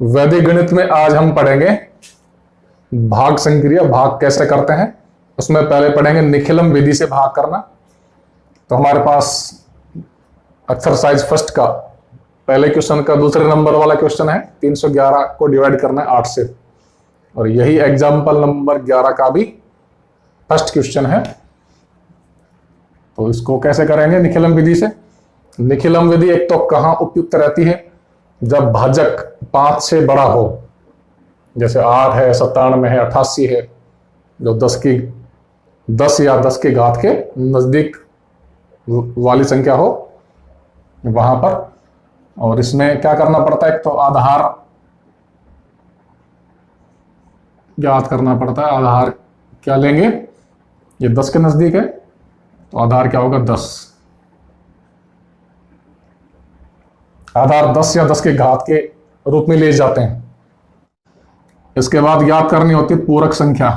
वैदिक गणित में आज हम पढ़ेंगे भाग संक्रिया। भाग कैसे करते हैं उसमें पहले पढ़ेंगे निखिलम विधि से भाग करना। तो हमारे पास एक्सरसाइज फर्स्ट का पहले क्वेश्चन का दूसरे नंबर वाला क्वेश्चन है 311 को डिवाइड करना है 8 से, और यही एग्जाम्पल नंबर 11 का भी फर्स्ट क्वेश्चन है। तो इसको कैसे करेंगे निखिलम विधि से। निखिलम विधि एक तो कहां उपयुक्त रहती है, जब भाजक 5 से बड़ा हो, जैसे 8 है, 97 है, 88 है, जो 10 या 10 की घात के नजदीक वाली संख्या हो वहां पर। और इसमें क्या करना पड़ता है, एक तो आधार ज्ञात करना पड़ता है। आधार क्या लेंगे, ये 10 के नजदीक है तो आधार क्या होगा 10। आधार 10 या 10 के घात के रूप में ले जाते हैं। इसके बाद ज्ञात करनी होती है पूरक संख्या।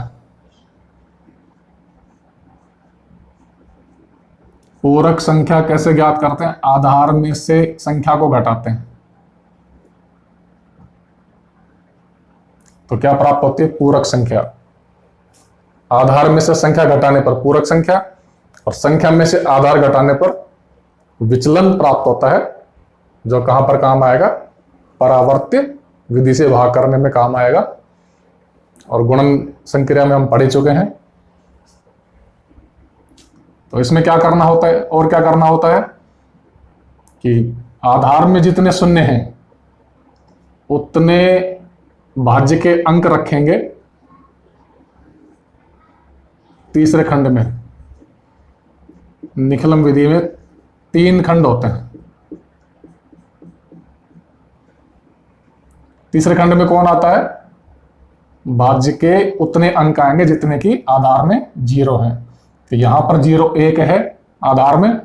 पूरक संख्या कैसे ज्ञात करते हैं, आधार में से संख्या को घटाते हैं तो क्या प्राप्त होती है पूरक संख्या। आधार में से संख्या घटाने पर पूरक संख्या, और संख्या में से आधार घटाने पर विचलन प्राप्त होता है, जो कहां पर काम आएगा, परावर्त्य विधि से भाग करने में काम आएगा। और गुणन संक्रिया में हम पढ़ ही चुके हैं। तो इसमें क्या करना होता है, और क्या करना होता है कि आधार में जितने शून्य हैं उतने भाज्य के अंक रखेंगे तीसरे खंड में। निखिलम विधि में 3 खंड होते हैं। तीसरे खंड में कौन आता है, भाज्य के उतने अंक आएंगे जितने की आधार में 0 है। तो यहां पर 0 1 है आधार में,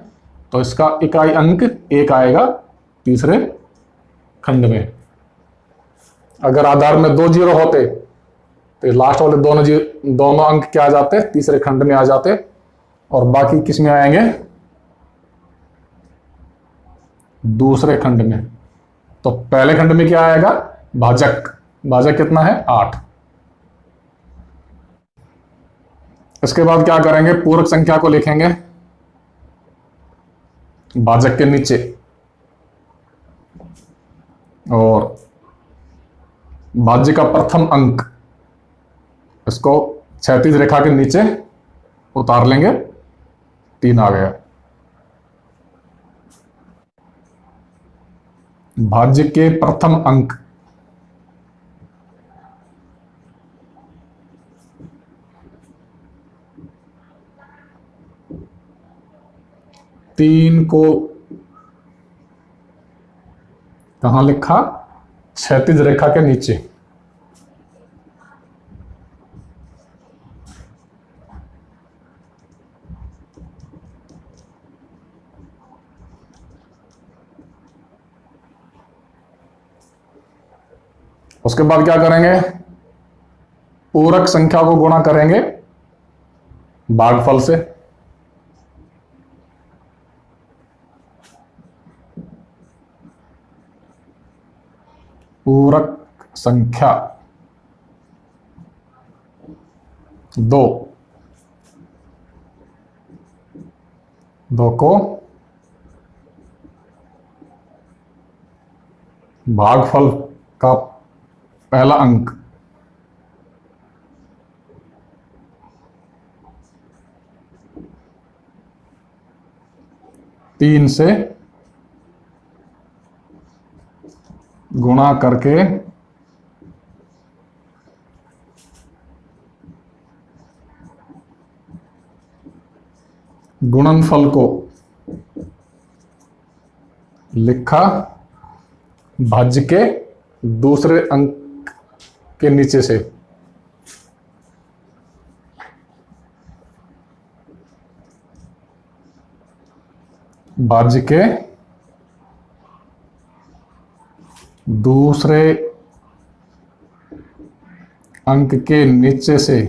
तो इसका इकाई अंक 1 आएगा तीसरे खंड में। अगर आधार में 2 0 होते तो लास्ट वाले दोनों अंक क्या आ जाते, तीसरे खंड में आ जाते, और बाकी किस में आएंगे, दूसरे खंड में। तो पहले खंड में क्या आएगा, भाजक। भाजक कितना है 8। इसके बाद क्या करेंगे, पूरक संख्या को लिखेंगे भाजक के नीचे, और भाज्य का प्रथम अंक इसको क्षैतिज रेखा के नीचे उतार लेंगे, 3 आ गया। भाज्य के प्रथम अंक तीन को कहां लिखा, क्षैतिज रेखा के नीचे। उसके बाद क्या करेंगे, पूरक संख्या को गुणा करेंगे भागफल से। पूरक संख्या 2 को भागफल का पहला अंक तीन से गुणा करके गुणनफल को लिखा भाज्य के दूसरे अंक के नीचे से। भाज्य के दूसरे अंक के नीचे से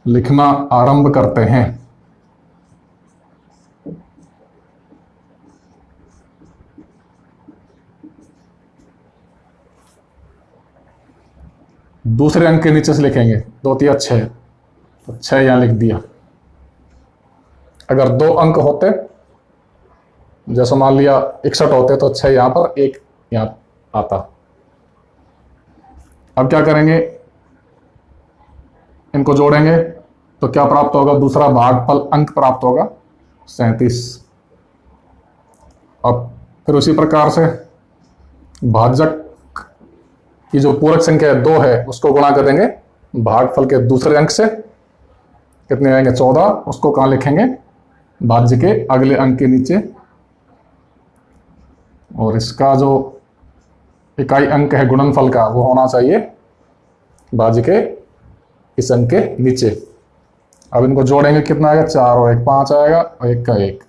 लिखना आरंभ करते हैं। दूसरे अंक के नीचे से लिखेंगे। 2 तिया 6, तो 6 यहां लिख दिया। अगर 2 अंक होते, जैसे मान लिया 61 होते, तो 6 यहां पर, 1 यहां आता। अब क्या करेंगे, इनको जोड़ेंगे तो क्या प्राप्त होगा, दूसरा भागफल अंक प्राप्त होगा 37। अब फिर उसी प्रकार से भाजक की जो पूरक संख्या 2 है उसको गुणा करेंगे भागफल के दूसरे अंक से, कितने आएंगे 14, उसको कहां लिखेंगे, भाज्य के अगले अंक के नीचे। और इसका जो इकाई अंक है गुणनफल का, वो होना चाहिए भाज्य के इस अंक के नीचे। अब इनको जोड़ेंगे, कितना आएगा, 4 और 1 5 आएगा, और 1 का 1।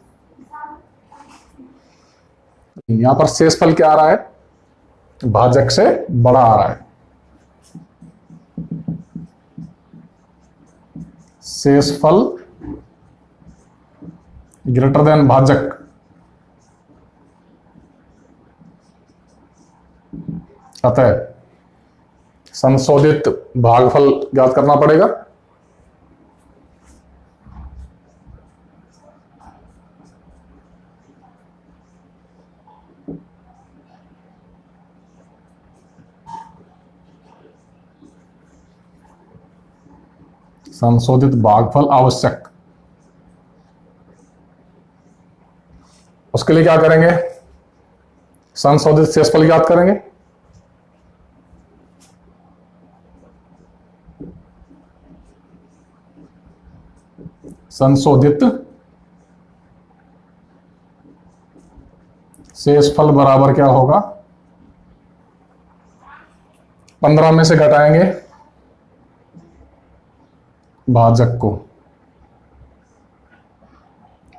यहां पर शेषफल क्या आ रहा है, भाजक से बड़ा आ रहा है। शेषफल ग्रेटर देन भाजक। अतः संशोधित भागफल ज्ञात करना पड़ेगा। संशोधित भागफल आवश्यक। उसके लिए क्या करेंगे, संशोधित शेषफल ज्ञात करेंगे। संशोधित शेषफल बराबर क्या होगा, 15 में से घटाएंगे भाजक को,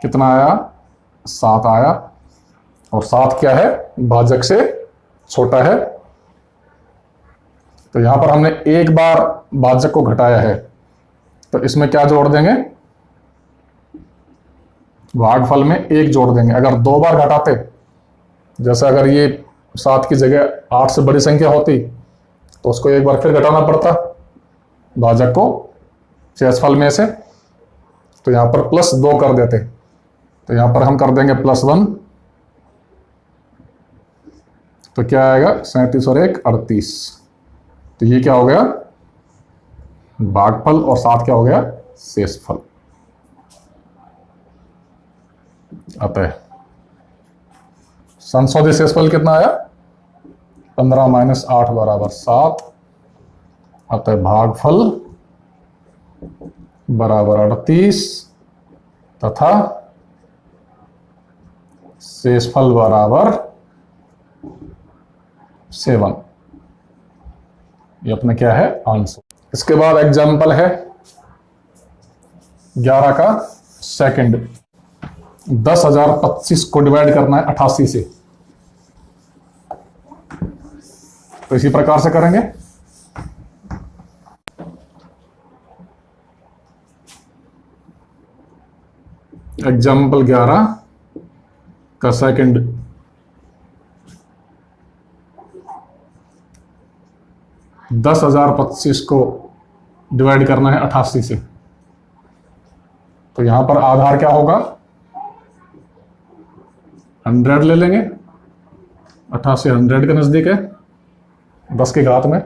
कितना आया, 7 आया। और 7 क्या है, भाजक से छोटा है। तो यहां पर हमने एक बार भाजक को घटाया है, तो इसमें क्या जोड़ देंगे, भागफल में 1 जोड़ देंगे। अगर 2 बार घटाते, जैसे अगर ये 7 की जगह 8 से बड़ी संख्या होती, तो उसको एक बार फिर घटाना पड़ता भाजक को शेषफल में से। तो यहां पर +2 कर देते, तो यहां पर हम कर देंगे +1। तो क्या आएगा, 37 और 1 38। तो ये क्या हो गया, भागफल, और 7 क्या हो गया, शेषफल। अतः संशोधित शेषफल कितना आया, 15 - 8 बराबर 7। अतः भागफल बराबर 38 तथा शेषफल बराबर 7। ये अपना क्या है, आंसर। इसके बाद एग्जाम्पल है 11 का सेकंड। 10,025 को डिवाइड करना है 88 से। तो इसी प्रकार से करेंगे। एग्जाम्पल 11 का सेकंड। 10,025 को डिवाइड करना है 88 से। तो यहां पर आधार क्या होगा, 100 ले लेंगे। 88 100 के नजदीक है, 10 की घात में।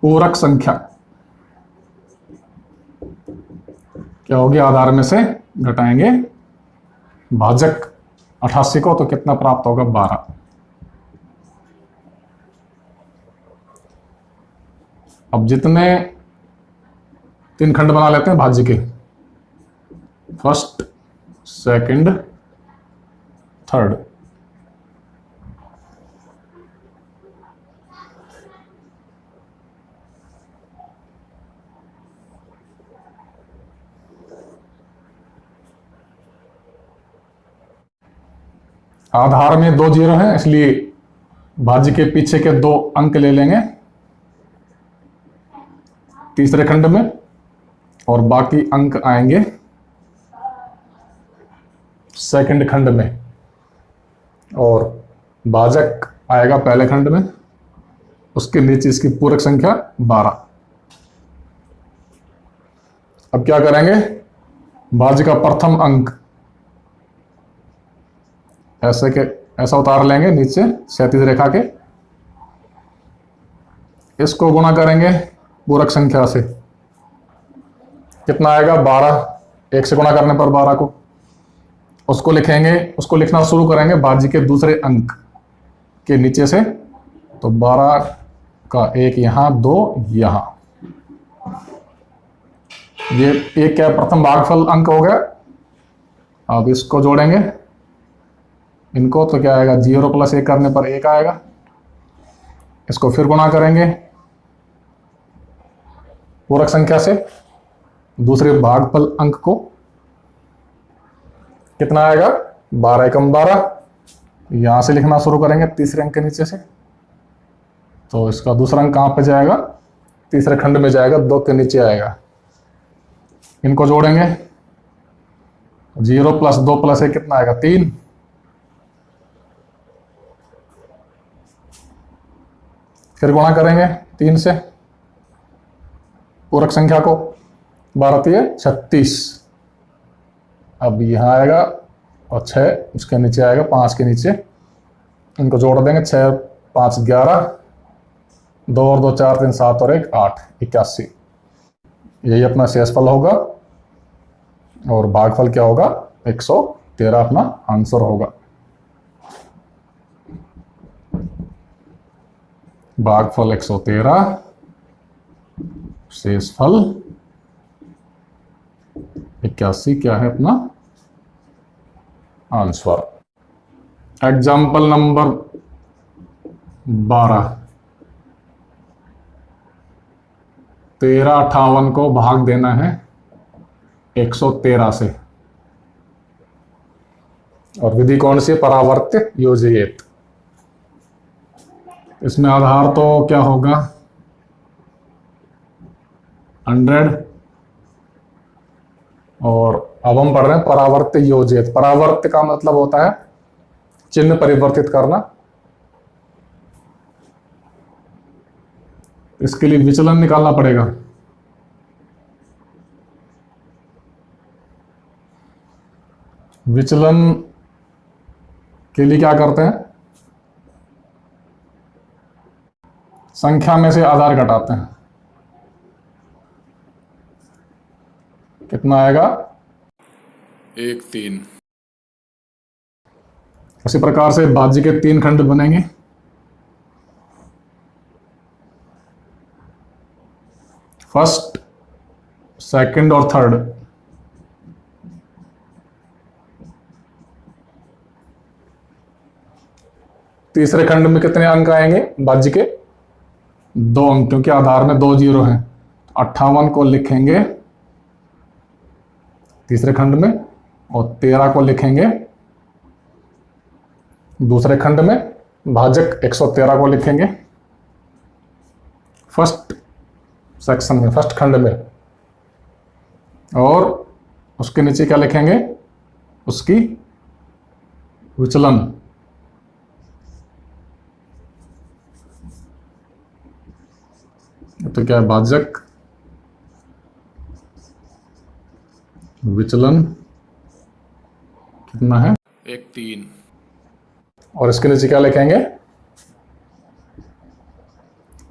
पूरक संख्या क्या होगी, आधार में से घटाएंगे भाजक 88 को, तो कितना प्राप्त होगा, 12। अब जितने 3 खंड बना लेते हैं भाज्य के, फर्स्ट, सेकंड, थर्ड। आधार में 2 जीरो हैं, इसलिए भाज्य के पीछे के 2 अंक ले लेंगे तीसरे खंड में, और बाकी अंक आएंगे सेकंड खंड में। और भाजक आएगा पहले खंड में, उसके नीचे इसकी पूरक संख्या 12। अब क्या करेंगे, भाज्य का प्रथम अंक ऐसा उतार लेंगे नीचे क्षैतिज रेखा के, इसको गुणा करेंगे पूरक संख्या से, कितना आएगा 12। 1 से गुणा करने पर 12 को, उसको लिखेंगे, उसको लिखना शुरू करेंगे भाज्य के दूसरे अंक के नीचे से, तो 12 का 1 यहां, 2 यहां, ये एक क्या प्रथम भागफल अंक हो गया। अब इसको जोड़ेंगे इनको, तो क्या आएगा 0 + 1 करने पर 1 आएगा। इसको फिर गुणा करेंगे पूरक संख्या से दूसरे भागफल अंक को, कितना आएगा 12 एकम 12। यहां से लिखना शुरू करेंगे तीसरे अंक के नीचे से, तो इसका दूसरा अंक कहां पे जाएगा, तीसरे खंड में जाएगा, 2 के नीचे आएगा। इनको जोड़ेंगे 0 + 2 + 1 कितना आएगा 3। फिर गुणा करेंगे 3 से पूरक संख्या को, 12 × 36। अब यहां आएगा और 6 उसके नीचे आएगा, 5 के नीचे, इनको जोड़ देंगे 6 × 5 = 11, 2 और 2 4 3 7 और 1 8, 81। यही अपना शेषफल होगा और भागफल क्या होगा 113 अपना आंसर होगा। भागफल 113, शेषफल 81 क्या है अपना आंसर। एग्जाम्पल नंबर 12, 1358 को भाग देना है 113 से, और विधि कौन सी है, परावर्त्य योजयेत। इसमें आधार तो क्या होगा 100, और अब हम पढ़ रहे हैं परावर्त्य योजयेत। परावर्त्य का मतलब होता है चिन्ह परिवर्तित करना। इसके लिए विचलन निकालना पड़ेगा। विचलन के लिए क्या करते हैं, संख्या में से आधार घटाते हैं। कितना आएगा 1 3। उसी प्रकार से भाज्य के 3 खंड बनेंगे। फर्स्ट, सेकंड और थर्ड। तीसरे खंड में कितने अंक आएंगे भाज्य के 2 अंक, क्योंकि आधार में 2 0 हैं। 58 को लिखेंगे तीसरे खंड में और 13 को लिखेंगे दूसरे खंड में। भाजक 113 को लिखेंगे फर्स्ट सेक्शन में, फर्स्ट खंड में, और उसके नीचे क्या लिखेंगे, उसकी विचलन। तो क्या है भाजक विचलन कितना है 1 3, और इसके नीचे क्या लिखेंगे,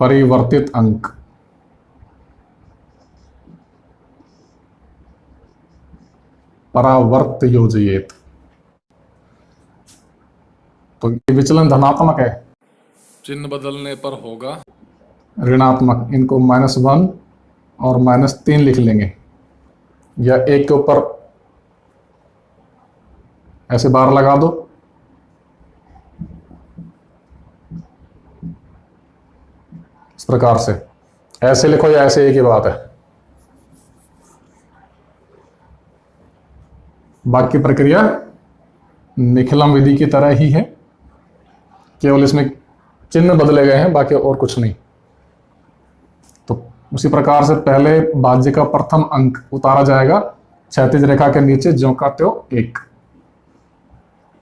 परिवर्तित अंक। परावर्त्य योजयेत। तो ये विचलन धनात्मक है, चिन्ह बदलने पर होगा ऋणात्मक। इनको -1 और -3 लिख लेंगे, या 1 के ऊपर ऐसे बार लगा दो। इस प्रकार से ऐसे लिखो या ऐसे, एक ही बात है। बाकी प्रक्रिया निखिलम विधि की तरह ही है, केवल इसमें चिन्ह बदले गए हैं, बाकी और कुछ नहीं। तो उसी प्रकार से पहले भाज्य का प्रथम अंक उतारा जाएगा क्षैतिज रेखा के नीचे, ज्यों का त्यों 1।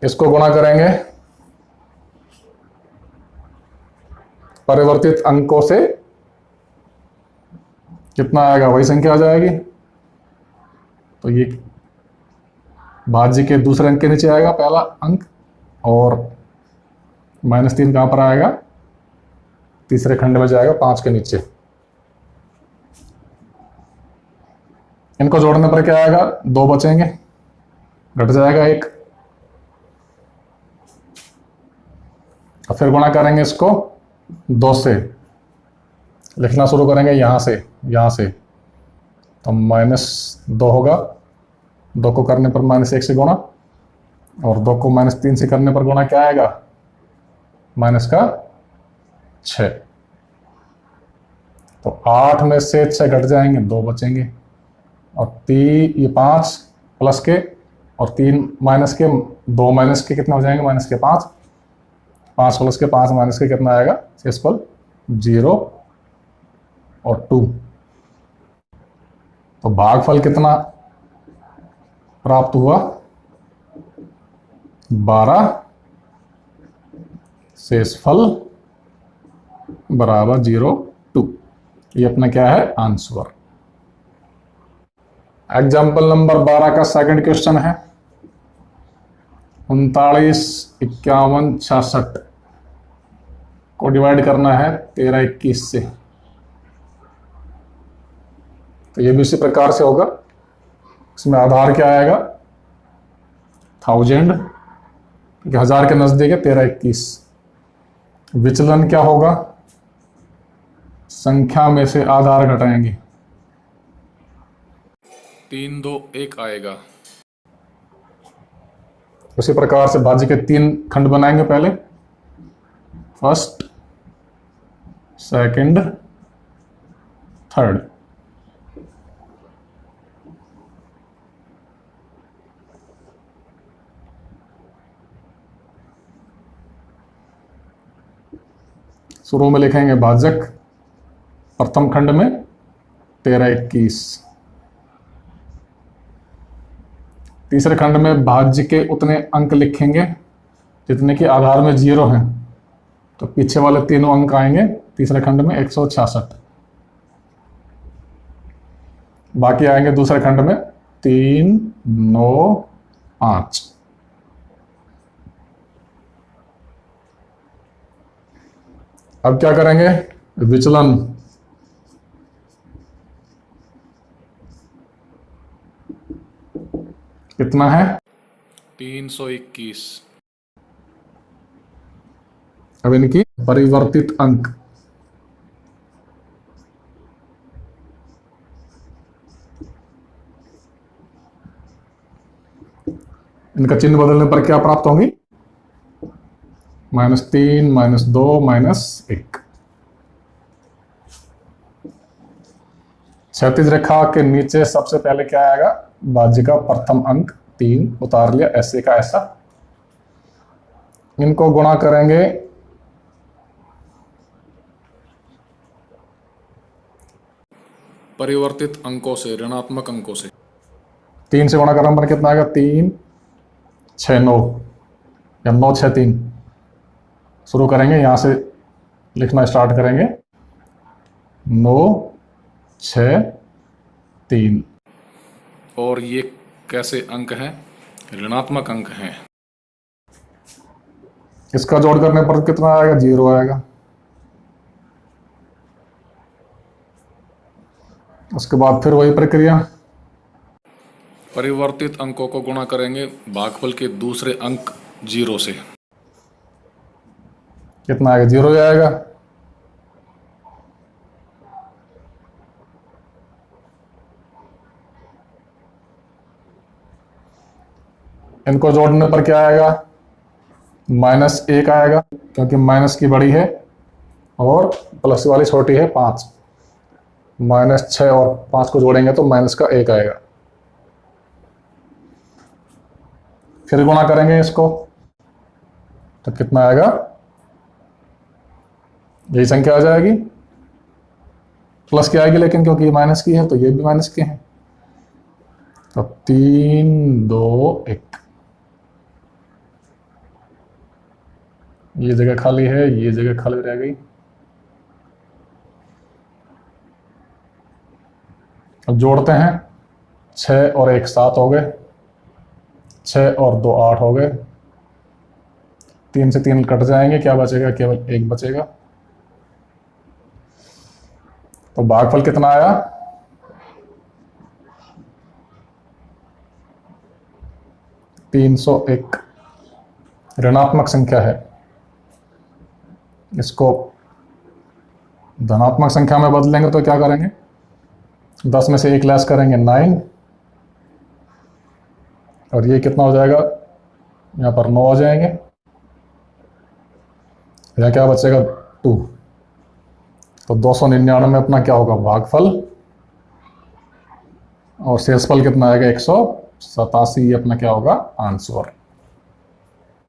इसको गुणा करेंगे परिवर्तित अंकों से कितना आएगा, वही संख्या आ जाएगी। तो ये भाज्य के दूसरे अंक के नीचे आएगा पहला अंक, और -3 कहां पर आएगा, तीसरे खंड में जाएगा 5 के नीचे। इनको जोड़ने पर क्या आएगा, 2 बचेंगे, घट जाएगा 1। और फिर गुणा करेंगे इसको 2 से, लिखना शुरू करेंगे यहां से, तो -2 होगा। 2 को करने पर -1 से गुणा, और 2 को -3 से करने पर गुणा क्या आएगा, -6। तो 8 में से 6 घट जाएंगे, 2 बचेंगे, और 3 ये 5 प्लस के और 3 माइनस के, 2 माइनस के कितने हो जाएंगे, -5, 5 प्लस के 5 माइनस के कितना आएगा, शेषफल 0 और 2। तो भागफल कितना प्राप्त हुआ, 12, शेषफल बराबर 0,2। ये अपना क्या है, आंसर। एग्जाम्पल नंबर 12 का सेकंड क्वेश्चन है। 39, 51, 66 को डिवाइड करना है 13, 21 से। तो ये भी उसी प्रकार से होगा। इसमें आधार क्या आएगा, 1000, क्योंकि 1000 के नजदीक है 13, 21। विचलन क्या होगा, संख्या में से आधार घटाएंगे, 3, 2, 1 आएगा। उसी प्रकार से भाज्य के 3 खंड बनाएंगे पहले, फर्स्ट, सेकंड, थर्ड। शुरू में लिखेंगे भाजक, प्रथम खंड में 13, 21। तीसरे खंड में भाज्य के उतने अंक लिखेंगे जितने कि आधार में 0 हैं। तो पीछे वाले तीनों अंक आएंगे तीसरे खंड में 166। बाकी आएंगे दूसरे खंड में 3, 9, 5। अब क्या करेंगे, विचलन। कितना है, 321। अब इनकी परिवर्तित अंक, इनका चिन्ह बदलने पर क्या प्राप्त होंगी, -3, -2, -1। क्षैतिज रेखा के नीचे सबसे पहले क्या आएगा, भाज्य का प्रथम अंक 3 उतार लिया, ऐसे का ऐसा। इनको गुणा करेंगे परिवर्तित अंकों से, ऋणात्मक अंकों से। 3 से गुणा करने पर कितना आएगा, 3, 6, 9, या 9, 6, 3। शुरू करेंगे यहां से, लिखना स्टार्ट करेंगे, 9, 6, 3। और ये कैसे अंक हैं, ऋणात्मक अंक हैं। इसका जोड़ करने पर कितना आएगा, 0 आएगा। उसके बाद फिर वही प्रक्रिया, परिवर्तित अंकों को गुणा करेंगे भागफल के दूसरे अंक 0 से। कितना आएगा, 0 ही आएगा। इनको जोड़ने पर क्या आएगा, -1 आएगा, क्योंकि माइनस की बड़ी है और प्लस वाली छोटी है 5। -6 और 5 को जोड़ेंगे तो -1 आएगा। फिर गुणा करेंगे इसको तो कितना आएगा, यही संख्या आ जाएगी। प्लस की आएगी लेकिन क्योंकि ये माइनस की है तो ये भी माइनस के हैं। तो 3, 2, 1। ये जगह खाली है, ये जगह खाली रह गई। अब जोड़ते हैं, 6 और 1 7 हो गए, 6 और 2 8 हो गए, 3 से 3 कट जाएंगे, क्या बचेगा, केवल 1 बचेगा। तो भागफल कितना आया, 301 ऋणात्मक संख्या है। इसको धनात्मक संख्या में बदलेंगे तो क्या करेंगे, 10 में से 1 लेस करेंगे 9, और ये कितना हो जाएगा, यहाँ पर 9 हो जाएंगे, यहाँ क्या बचेगा 2। तो 299 अपना क्या होगा भागफल, और शेषफल कितना आएगा 187, ये अपना क्या होगा आंसर।